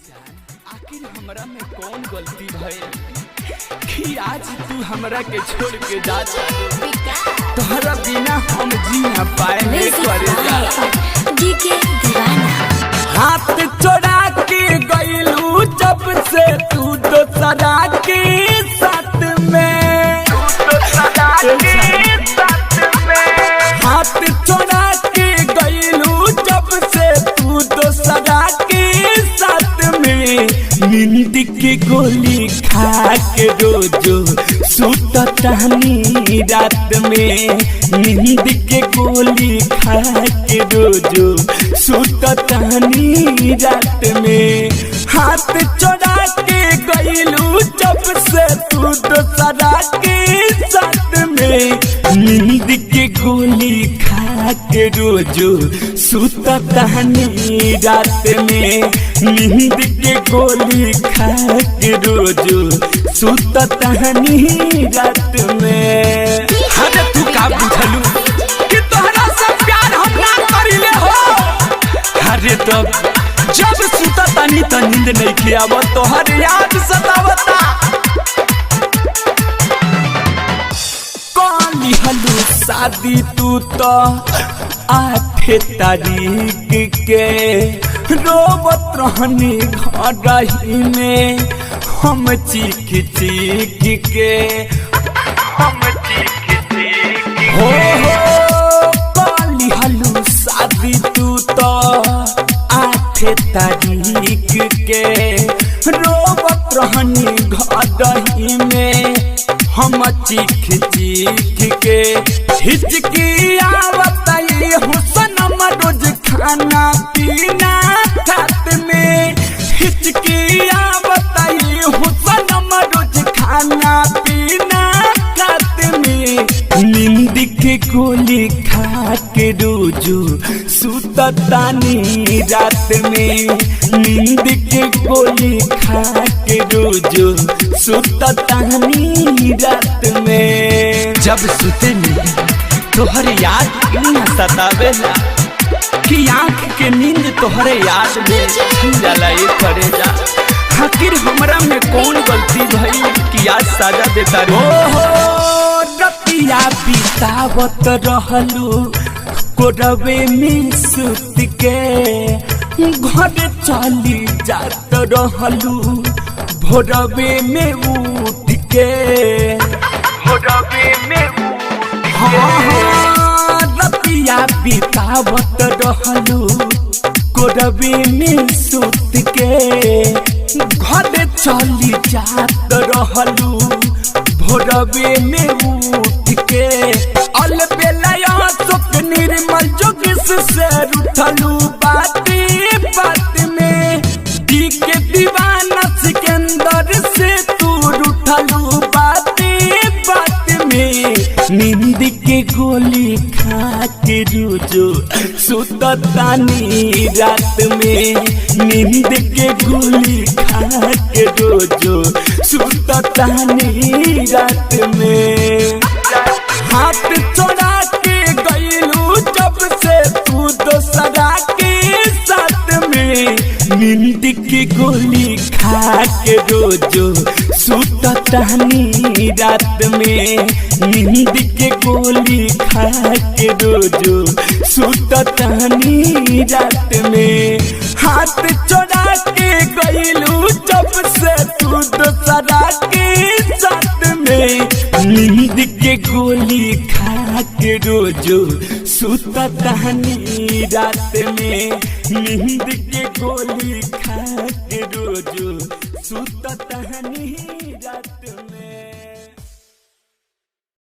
जान, आखिर हमरा में कौन गलती भइल कि आज तू हमरा के छोड़ के जा चाहे। तोहरा बिना हम जी ना पाए करे जा। हाथ चोरा के गइलू जब से तू दोसरा के साथ में, हाथ चोरा के गइलू जब से तू दोसरा के साथ में। नींद की गोली खा के रोजो सुततानी रात में, नींद के गोली खा के रोजो सुततानी रात में। हाथ चोरा के गइलू जब से तू दोसरा के साथ में, नींद के गोली खा के रोजो सुततानी रात में, नींद के गोली खा के रोजो सुततानी रात में। अरे तू का बुझलू कि तोहरा से प्यार हम ना करिले हो। अरे तब जब सुततानी त नींद नहीं के आवत, तोहर याद सतावता। कौन हलू शादी तू तो 8 तारीख के, रोबत रहनी घर में हम चीख चीख के, हम चीख चीख हो काली हलू शादी तू तो 8 तारीख के, रोबत रहनी घर में हम चीख चीख के। हिचकी आवत हुसनम रोज खाना पीना खात में, हिचकी आवत हुसनम रोज खाना पीना खात में। नींद के गोली खा के रोजो सुततानी रात में, नींद के गोली खा के रोजो सुततानी रात में। जब सुते नींद तोहरे याद इतना सतावेला कि आँख के नींद तोहरे याद में छीन जाला ये करे जा। आखिर हमरा में कौन गलती भई कि आज सजा देता रे। रतिया बितावत रहलू कोरवे में सुत के, घर चली जात रहलू भोरवे में उठ के, भोरवे में रतिया बितावत रहलू कोरवे में सुत के, घर चली जात रहलू भोरवे में उठ के। अलबेला सुख निर्मल जोगिस से उठलू बात बात में, दी के दीवाना सिकंदर से तू उठलू बात बात में। नींद के गोली खा के रोजो सुततानी रात में, नींद के गोली खा के रोजो सुततानी रात में। हाथ चोरा के गइलू जब से तू दोसरा के साथ में, नींद की गोली खा के रोजो सुततानी रात में, नींद के गोली खा के रोजो सुततानी रात में। हाथ चोरा के गइलू जब से तू दोसरा के साथ में, नींद के गोली खा के रोजो सुततानी रात में, नींद के गोली खा के रोजो सुततानी रात में।